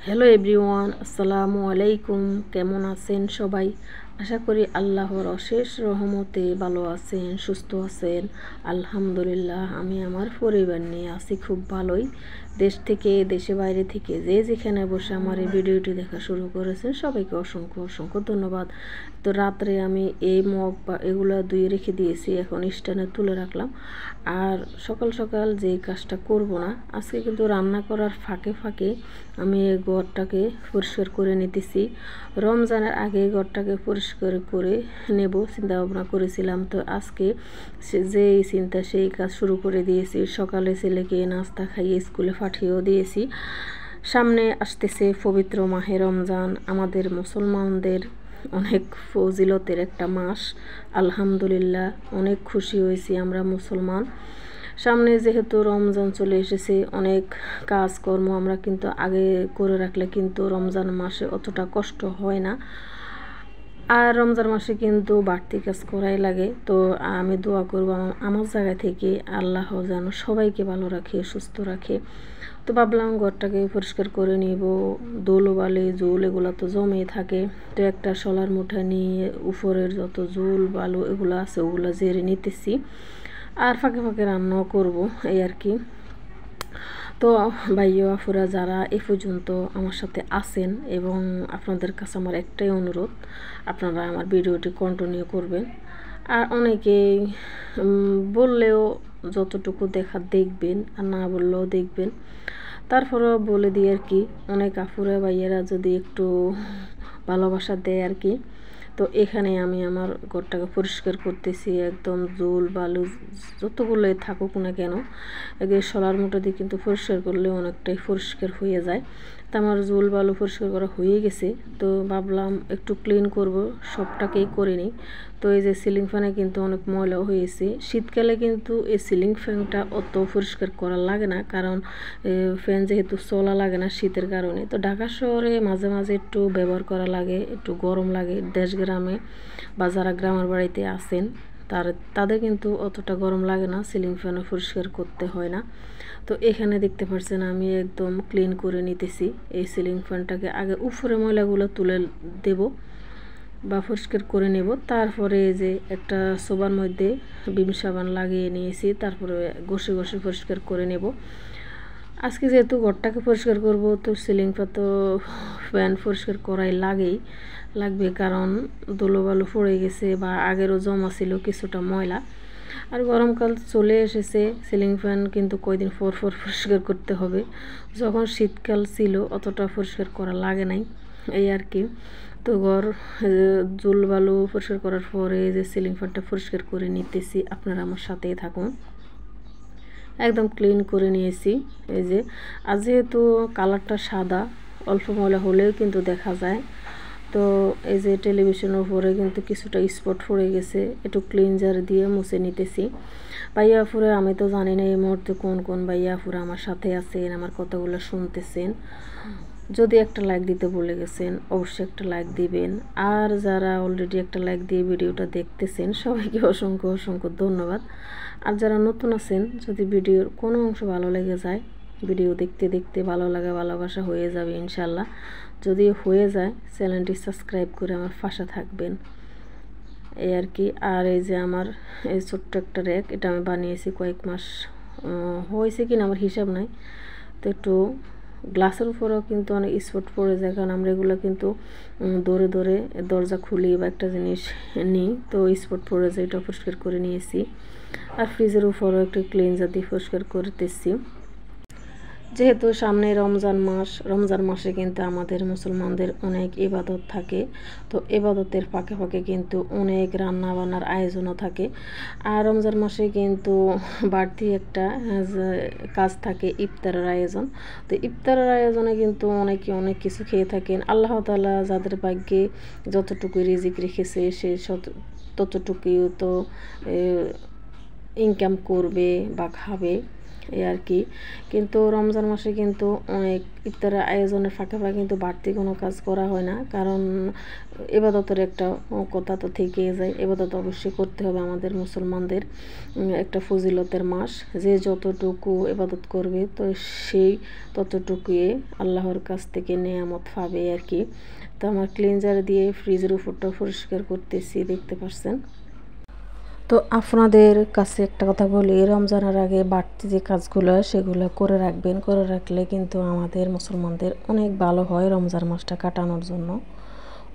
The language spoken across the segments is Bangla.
হ্যালো এভরিওয়ান, আসসালামু আলাইকুম। কেমন আছেন সবাই? আশা করি আল্লাহর অশেষ রহমতে ভালো আছেন, সুস্থ আছেন। আলহামদুলিল্লাহ, আমি আমার পরিবার নিয়ে আছি খুব ভালোই। দেশ থেকে, দেশে বাইরে থেকে যে যেখানে বসে আমার এই ভিডিওটি দেখা শুরু করেছেন সবাইকে অসংখ্য অসংখ্য ধন্যবাদ। তো রাত্রে আমি এই মগ বা এগুলো ধুয়ে রেখে দিয়েছি, এখন স্ট্যান্ডে তুলে রাখলাম। আর সকাল সকাল যে কাজটা করব না, আজকে কিন্তু রান্না করার ফাঁকে ফাঁকে আমি এই ঘরটাকে পরিষ্কার করে নিতেছি। রমজানের আগে ঘরটাকে পরিষ্কার করে নেব চিন্তা ভাবনা করেছিলাম, তো আজকে যেই চিন্তা সেই কাজ শুরু করে দিয়েছি। সকালে ছেলেকে নাস্তা খাইয়ে স্কুলে পাঠিয়েও দিয়েছি। সামনে আসতেছে পবিত্র মাহে রমজান, আমাদের মুসলমানদের অনেক ফজিলতের একটা মাস। আলহামদুলিল্লাহ, অনেক খুশি হয়েছি আমরা মুসলমান। সামনে যেহেতু রমজান চলে এসেছে, অনেক কাজকর্ম আমরা কিন্তু আগে করে রাখলে কিন্তু রমজান মাসে অতটা কষ্ট হয় না। আর রমজান মাসে কিন্তু বাড়তি কাজ করাই লাগে। তো আমি দোয়া করব আমার জায়গা থেকে আল্লাহ যেন সবাইকে ভালো রাখে, সুস্থ রাখে। তো ভাবলাম ঘরটাকে পরিষ্কার করে নিব। ধুলোবালি জুল এগুলো তো জমেই থাকে, তো একটা শলার মুঠা নিয়ে উপরের যত জুল বালু এগুলো আছে ওগুলো ঝেড়ে নিতেছি। আর ফাঁকে ফাঁকে রান্নাও করব, এই আর কি। তো ভাইয়া আফুরা যারা এ পর্যন্ত আমার সাথে আছেন, এবং আপনাদের কাছে আমার একটাই অনুরোধ, আপনারা আমার ভিডিওটি কন্টিনিউ করবেন। আর অনেকেই বললেও যতটুকু দেখবেন, আর না বললেও দেখবেন। তারপরেও বলে দিই আর কি, অনেক আফুরা ভাইয়েরা যদি একটু ভালোবাসা দেয় আর কি। তো এখানে আমি আমার ঘরটাকে পরিষ্কার করতেছি, একদম জুল বালু যতগুলোই থাকুক না কেন আগে শলার মুঠো দিয়ে কিন্তু পরিষ্কার করলে অনেকটাই পরিষ্কার হয়ে যায়। তো আমার জুল বালু পরিষ্কার করা হয়ে গেছে, তো ভাবলাম একটু ক্লিন করব, সবটাকেই করে নিই। তো এই যে সিলিং ফ্যানে কিন্তু অনেক ময়লাও হয়েছে। শীতকালে কিন্তু এই সিলিং ফ্যানটা অত পরিষ্কার করা লাগে না, কারণ ফ্যান যেহেতু চলা লাগে না শীতের কারণে। তো ঢাকা শহরে মাঝে মাঝে একটু ব্যবহার করা লাগে, একটু গরম লাগে। দেশ গ্রামে বা যারা গ্রামের বাড়িতে আছেন তাদের কিন্তু অতটা গরম লাগে না, সিলিং ফ্যানও পরিষ্কার করতে হয় না। তো এখানে দেখতে পাচ্ছেন আমি একদম ক্লিন করে নিতেছি এই সিলিং ফ্যানটাকে। আগে উপরে ময়লাগুলো তুলে দেব বা পরিষ্কার করে নেব। তারপরে যে একটা সোবার মধ্যে বিম সাবান লাগিয়ে নিয়েছি, তারপরে ঘষে ঘষে পরিষ্কার করে নেব। আজকে যেহেতু ঘরটাকে পরিষ্কার করব, তো সিলিং ফ্যান পরিষ্কার করাই লাগবে, কারণ ধুলোবালু পড়ে গেছে বা আগেরও জমা ছিল কিছুটা ময়লা। আর গরমকাল চলে এসেছে, সিলিং ফ্যান কিন্তু কয়দিন পর পর পরিষ্কার করতে হবে। যখন শীতকাল ছিল অতটা পরিষ্কার করা লাগে নাই, এই আর কি। তো জুল বালু পরিষ্কার করার পরে যে সিলিং ফ্যানটা পরিষ্কার করে নিতেছি, আপনারা আমার সাথেই থাকুন। একদম ক্লিন করে নিয়েছি এই যে। আর যেহেতু কালারটা সাদা, অল্প ময়লা হলেও কিন্তু দেখা যায়। তো এই যে টেলিভিশনের উপরে কিন্তু কিছুটা স্পট পড়ে গেছে, একটু ক্লিনজার দিয়ে মুছে নিতেছি। ভাইয়া ফুরে আমি তো জানি না এই মুহূর্তে কোন কোন ভাইয়া ফুরে আমার সাথে আছেন, আমার কথাগুলো শুনতেছেন। যদি একটা লাইক দিতে ভুলে গেছেন, অবশ্যই একটা লাইক দিবেন। আর যারা অলরেডি একটা লাইক দিয়ে ভিডিওটা দেখতেছেন সবাইকে অসংখ্য অসংখ্য ধন্যবাদ। আর যারা নতুন আছেন, যদি ভিডিওর কোনো অংশ ভালো লেগে যায়, ভিডিও দেখতে দেখতে ভালো লাগা ভালোবাসা হয়ে যাবে ইনশাল্লাহ। যদি হয়ে যায়, চ্যানেলটি সাবস্ক্রাইব করে আমার পাশে থাকবেন, এই আর কি। আর এই যে আমার এই ছোট্ট একটা র্যাক, এটা আমি বানিয়েছি কয়েক মাস হয়েছে কিনা আমার হিসাব নাই। তো একটু গ্লাসের উপরেও কিন্তু অনেক স্পট পড়ে যায়, কারণ আমরা এগুলো কিন্তু দৌড়ে দৌড়ে দরজা খুলি বা একটা জিনিস নিই, তো স্পট পড়ে যায়, এটা পরিষ্কার করে নিয়েছি। আর ফ্রিজের উপরেও একটু ক্লিনজার দিয়ে পরিষ্কার করতেছি। যেহেতু সামনে রমজান মাসে কিন্তু আমাদের মুসলমানদের অনেক ইবাদত থাকে। তো ইবাদতের ফাঁকে ফাঁকে কিন্তু অনেক রান্না বান্নার আয়োজনও থাকে। আর রমজান মাসে কিন্তু বাড়তি একটা কাজ থাকে, ইফতারের আয়োজন। তো ইফতারের আয়োজনে কিন্তু অনেকে অনেক কিছু খেয়ে থাকেন। আল্লাহ তাআলা যাদের ভাগ্যে যতটুকু রিজিক রেখেছে সে ততটুকুই তো ইনকাম করবে বা খাবে। এই আর কি। কিন্তু রমজান মাসে কিন্তু অনেক ইফতারের আয়োজনের ফাঁকে ফাঁকে কিন্তু বাড়তি কোনো কাজ করা হয় না, কারণ ইবাদতের একটা কথা তো থেকেই যায়। ইবাদত অবশ্যই করতে হবে আমাদের মুসলমানদের, একটা ফজিলতের মাস। যে যতটুকু ইবাদত করবে তো সেই ততটুকুই আল্লাহর কাছ থেকে নেয়ামত পাবে আর কি। তো আমার ক্লিনজার দিয়ে ফ্রিজের উপরটা পরিষ্কার করতেছি, দেখতে পাচ্ছেন। তো আপনাদের কাছে একটা কথা বলি, রমজানের আগে বাড়তি যে কাজগুলো সেগুলো করে রাখবেন। করে রাখলে কিন্তু আমাদের মুসলমানদের অনেক ভালো হয় রমজান মাসটা কাটানোর জন্য,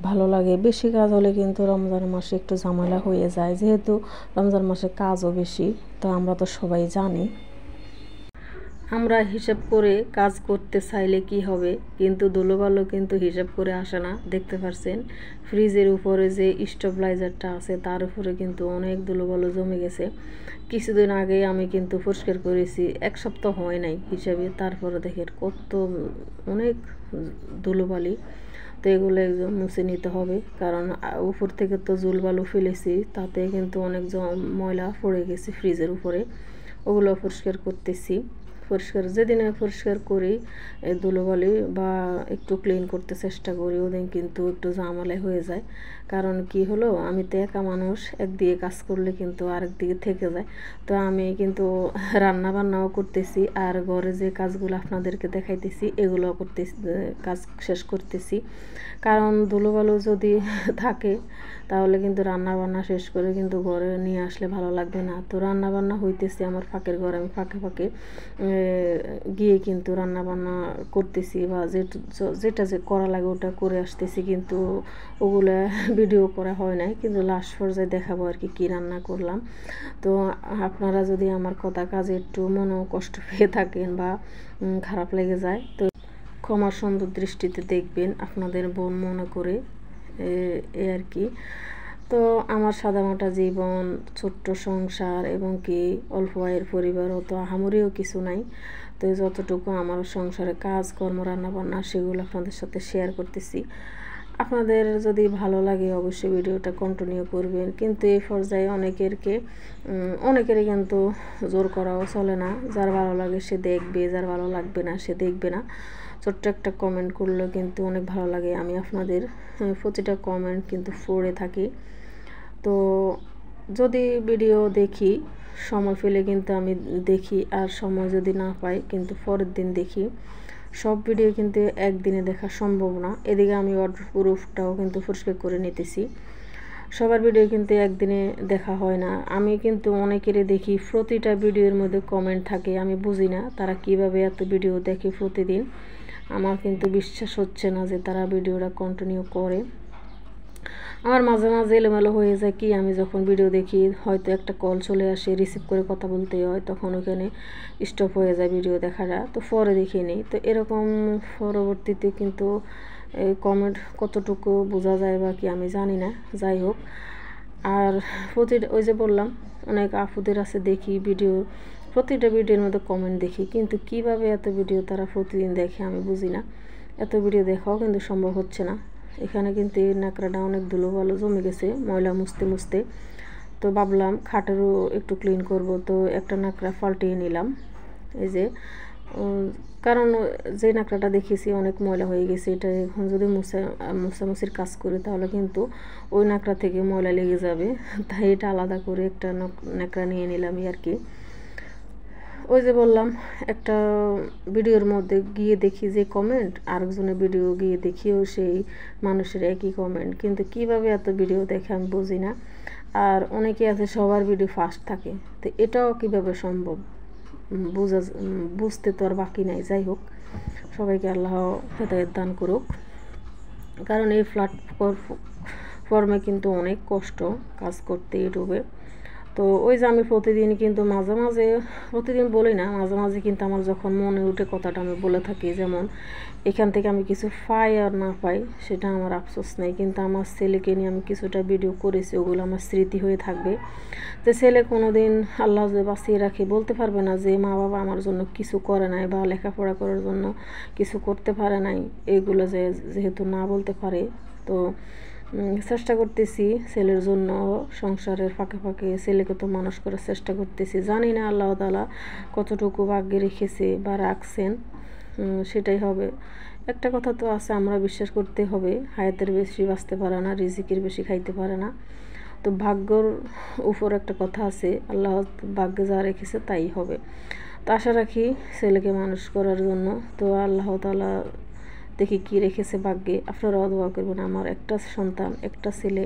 ভালো লাগে। বেশি কাজ হলে কিন্তু রমজান মাসে একটু ঝামেলা হয়ে যায়, যেহেতু রমজান মাসে কাজও বেশি, তো আমরা তো সবাই জানি। আমরা হিসাব করে কাজ করতে চাইলে কি হবে, কিন্তু ধুলোবালু কিন্তু হিসাব করে আসে না। দেখতে পাচ্ছেন ফ্রিজের উপরে যে স্টেবিলাইজারটা আছে তার উপরে কিন্তু অনেক ধুলোবালু জমে গেছে। কিছুদিন আগে আমি কিন্তু পরিষ্কার করেছি, 1 সপ্তাহ হয় নাই হিসাবে, তারপরে দেখেন কত অনেক ধুলোবালি। তো এগুলো একদম মুছে নিতে হবে, কারণ উপর থেকে তো জুলবালু ফেলেছি, তাতে কিন্তু অনেক ময়লা পড়ে গেছে ফ্রিজের উপরে। ওগুলো পরিষ্কার করতেছি। পরিষ্কার যেদিন পরিষ্কার করি ধুলোবালি বা একটু ক্লিন করতে চেষ্টা করি, ওদিন কিন্তু একটু ঝামেলা হয়ে যায়। কারণ কি হলো, আমি তো একা মানুষ, একদিকে কাজ করলে কিন্তু আরেক দিকে থেকে যায়। তো আমি কিন্তু রান্না বান্নাও করতেছি, আর ঘরে যে কাজগুলো আপনাদেরকে দেখাইতেছি এগুলো করতেছি, কাজ শেষ করতেছি। কারণ ধুলোবালু যদি থাকে তাহলে কিন্তু রান্না বান্না শেষ করে কিন্তু ঘরে নিয়ে আসলে ভালো লাগবে না। তো রান্না বান্না হইতেছে আমার ফাঁকের ঘরে, আমি ফাঁকে ফাঁকে গিয়ে কিন্তু রান্না বান্না করতেছি, বা যেটা যে করা লাগে ওটা করে আসতেছি, কিন্তু ওগুলো ভিডিও করা হয় নাই। কিন্তু লাস্ট পর্যায়ে দেখাবো আর কি রান্না করলাম। তো আপনারা যদি আমার কথা কাজে একটু মনও কষ্ট পেয়ে থাকেন বা খারাপ লেগে যায়, তো ক্ষমার সুন্দর দৃষ্টিতে দেখবেন, আপনাদের বোন মনে করে এ আর কি। তো আমার সাদামাটা জীবন, ছোট্ট সংসার এবং কি অল্প আয়ের পরিবারও তো আহামরিও কিছু নাই। তো যতটুকু আমার সংসারে কাজকর্ম রান্নাবান্না সেগুলো আপনাদের সাথে শেয়ার করতেছি। আপনাদের যদি ভালো লাগে অবশ্যই ভিডিওটা কন্টিনিউ করবেন, কিন্তু এই পর্যায়ে অনেকেরই কিন্তু জোর করাও চলে না। যার ভালো লাগে সে দেখবে, যার ভালো লাগবে না সে দেখবে না। ছোট্ট একটা কমেন্ট করলেও কিন্তু অনেক ভালো লাগে। আমি আপনাদের প্রতিটা কমেন্ট কিন্তু পড়ে থাকি। তো যদি ভিডিও দেখি, সময় পেলে কিন্তু আমি দেখি, আর সময় যদি না পাই কিন্তু পরের দিন দেখি। সব ভিডিও কিন্তু একদিনে দেখা সম্ভব না। এদিকে আমি ওয়াটারপ্রুফটাও কিন্তু পরিষ্কার করে নিতেছি। সবার ভিডিও কিন্তু একদিনে দেখা হয় না। আমি কিন্তু অনেকেরই দেখি প্রতিটা ভিডিওর মধ্যে কমেন্ট থাকে, আমি বুঝি না তারা কিভাবে এত ভিডিও দেখে প্রতিদিন। আমার কিন্তু বিশ্বাস হচ্ছে না যে তারা ভিডিওটা কন্টিনিউ করে। আমার মাঝে মাঝে এলোমেলো হয়ে যায় কি, আমি যখন ভিডিও দেখি হয়তো একটা কল চলে আসে, রিসিভ করে কথা বলতে হয়, তখন ওখানে স্টপ হয়ে যায় ভিডিও দেখাটা, তো পরে দেখে নিই। তো এরকম পরবর্তীতে কিন্তু কমেন্ট কতটুকু বোঝা যায় বা কি আমি জানি না, যাই হোক। আর ওই যে বললাম অনেক আপুদের আছে দেখি ভিডিও, প্রতিটা ভিডিওর মধ্যে কমেন্ট দেখি, কিন্তু কিভাবে এত ভিডিও তারা প্রতিদিন দেখে আমি বুঝি না। এত ভিডিও দেখাও কিন্তু সম্ভব হচ্ছে না। এখানে কিন্তু এই ন্যাকড়াটা অনেক ধুলোবালু জমে গেছে ময়লা মুছতে মুছতে। তো ভাবলাম খাটেরও একটু ক্লিন করব, তো একটা ন্যাকড়া পাল্টিয়ে নিলাম। এই যে কারণ যে ন্যাকড়াটা দেখেছি অনেক ময়লা হয়ে গেছে, এটা এখন যদি মোছামুছির কাজ করি তাহলে কিন্তু ওই ন্যাকড়া থেকে ময়লা লেগে যাবে, তাই এটা আলাদা করে একটা ন্যাকড়া নিয়ে নিলামই আর কি। ওই যে বললাম একটা ভিডিওর মধ্যে গিয়ে দেখি যে কমেন্ট, আরেকজনের ভিডিও গিয়ে দেখিও সেই মানুষের একই কমেন্ট, কিন্তু কিভাবে এত ভিডিও দেখে আমি বুঝি না। আর অনেকে আছে সবার ভিডিও ফাস্ট থাকে, তো এটাও কিভাবে সম্ভব বুঝতে তো আর বাকি নাই। যাই হোক, সবাইকে আল্লাহ হেদায়েত দান করুক। কারণ এই প্ল্যাটফর্মে কিন্তু অনেক কষ্ট কাজ করতে ইউটিউবে। তো ওই যে আমি প্রতিদিন কিন্তু মাঝে মাঝে, প্রতিদিন বলি না, মাঝে মাঝে কিন্তু আমার যখন মনে উঠে কথাটা আমি বলে থাকি। যেমন এখান থেকে আমি কিছু পাই আর না পাই সেটা আমার আফসোস নেই, কিন্তু আমার ছেলেকে নিয়ে আমি কিছুটা ভিডিও করেছি, ওগুলো আমার স্মৃতি হয়ে থাকবে। যে ছেলে কোনো দিন আল্লাহ যে বাঁচিয়ে রাখে বলতে পারবে না যে মা বাবা আমার জন্য কিছু করে নাই বা লেখাপড়া করার জন্য কিছু করতে পারে নাই, এগুলো যেহেতু না বলতে পারে। তো চেষ্টা করতেছি ছেলের জন্য, সংসারের ফাঁকে ফাঁকে ছেলেকে তো মানুষ করার চেষ্টা করতেছি। জানি না আল্লাহ তাআলা কতটুকু ভাগ্যে রেখেছে বা রাখছেন, সেটাই হবে। একটা কথা তো আছে, আমরা বিশ্বাস করতে হবে, হায়াতের বেশি বাঁচতে পারে না, রিজিকের বেশি খাইতে পারে না। তো ভাগ্যর উপর একটা কথা আছে, আল্লাহ ভাগ্যে যা রেখেছে তাই হবে। তো আশা রাখি ছেলেকে মানুষ করার জন্য। তো আল্লাহ তাআলা দেখি কি রেখেছে ভাগ্যে। আপনারাও দোয়া করবেন, আমার একটা সন্তান, একটা ছেলে,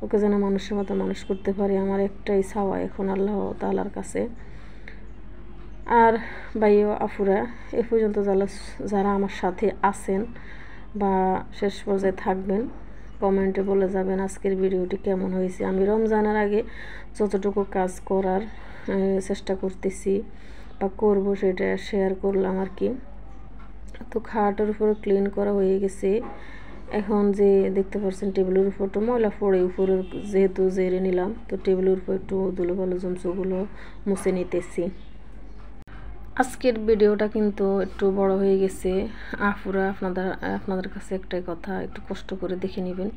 ওকে যেন মানুষের মতো মানুষ করতে পারি, আমার একটাই চাওয়া এখন আল্লাহ তাআলার কাছে। আর ভাইও আফুরা, এ পর্যন্ত যারা আমার সাথে আছেন বা শেষ পর্যায়ে থাকবেন, কমেন্টে বলে যাবেন আজকের ভিডিওটি কেমন হয়েছে। আমি রমজানের আগে যতটুকু কাজ করার চেষ্টা করতেছি বা করব সেটা শেয়ার করলাম আর কি। তো খাটের উপরে ক্লিন করা হয়ে গেছে। এখন যে দেখতে পাচ্ছেন টেবিলের উপর তো ময়লা পড়ে, উপরে যেহেতু জেরে নিলাম, তো টেবিলের উপর একটু ধুলোবালু জমসগুলো মুছে নিতেছি। আজকের ভিডিওটা কিন্তু একটু বড় হয়ে গেছে। আফুরা, আপনাদের কাছে একটাই কথা, একটু কষ্ট করে দেখে নেবেন।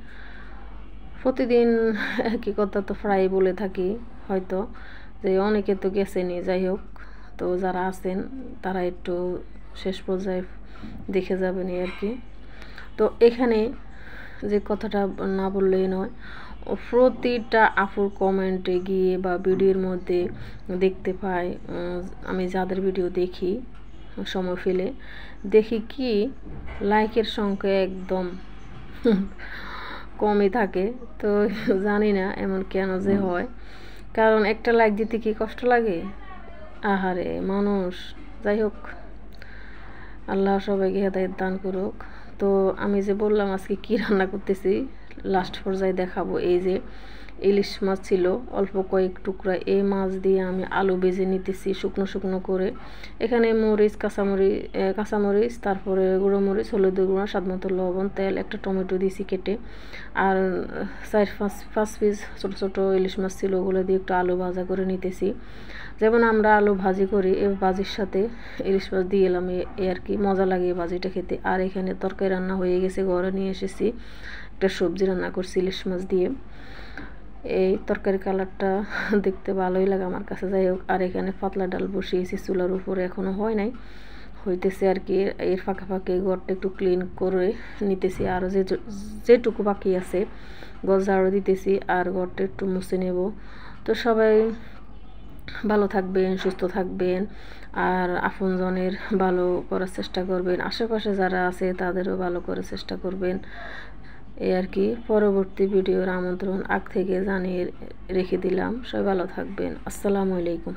প্রতিদিন একই কথা তো প্রায় বলে থাকি হয়তো, যে অনেকে তো গেছেনি, যাই হোক। তো যারা আছেন তারা একটু শেষ পর্যায়ে দেখে যাবেন আর কি। তো এখানে যে কথাটা না বললেই নয়, প্রতিটা আপুর কমেন্টে গিয়ে বা ভিডিওর মধ্যে দেখতে পাই, আমি যাদের ভিডিও দেখি সময় ফেলে দেখি কি লাইকের সংখ্যা একদম কমই থাকে। তো জানি না এমন কেন যে হয়, কারণ একটা লাইক দিতে কি কষ্ট লাগে, আহারে মানুষ। যাই হোক, আল্লাহ সবাইকে হেদায়েত দান করুক। তো আমি যে বললাম আজকে কি রান্না করতেছি, লাস্ট পর্যায়ে দেখাবো। এই যে ইলিশ মাছ ছিল অল্প কয়েক টুকরা, এই মাছ দিয়ে আমি আলু ভেজে নিতেছি শুকনো শুকনো করে। এখানে মরিচ, কাঁচামরিচ, তারপরে গুঁড়ো মরিচ, হলুদের গুঁড়া, স্বাদমতো লবণ, তেল, একটা টমেটো দিয়েছি কেটে, আর 4-5 পিস ছোটো ছোটো ইলিশ মাছ ছিল, ওগুলো দিয়ে একটু আলু ভাজা করে নিতেছি। যেমন আমরা আলু ভাজি করি, এই ভাজির সাথে ইলিশ মাছ দিয়ে এলাম, এই আর কি, মজা লাগে এই ভাজিটা খেতে। আর এখানে তরকারি রান্না হয়ে গেছে, ঘরে নিয়ে এসেছি, একটা সবজি রান্না করছি ইলিশ মাছ দিয়ে। এই তরকারি কালারটা দেখতে ভালোই লাগে আমার কাছে, যাই হোক। আর এখানে পাতলা ডাল বসিয়েছি চুলার উপরে, এখনও হয় নাই, হইতেছে আর কি। এর ফাঁকে ফাঁকে ঘরটা একটু ক্লিন করে নিতেছি, আর যেটুকু বাকি আছে ঘর ঝাড়ু দিতেছি, আর ঘরটা একটু মুছে নেব। তো সবাই ভালো থাকবেন, সুস্থ থাকবেন, আর আপনজনের ভালো করার চেষ্টা করবেন, আশেপাশে যারা আছে তাদেরও ভালো করার চেষ্টা করবেন, এই আর কি। পরবর্তী ভিডিওর আমন্ত্রণ আগ থেকে জানিয়ে রেখে দিলাম। সবাই ভালো থাকবেন। আসসালামু আলাইকুম।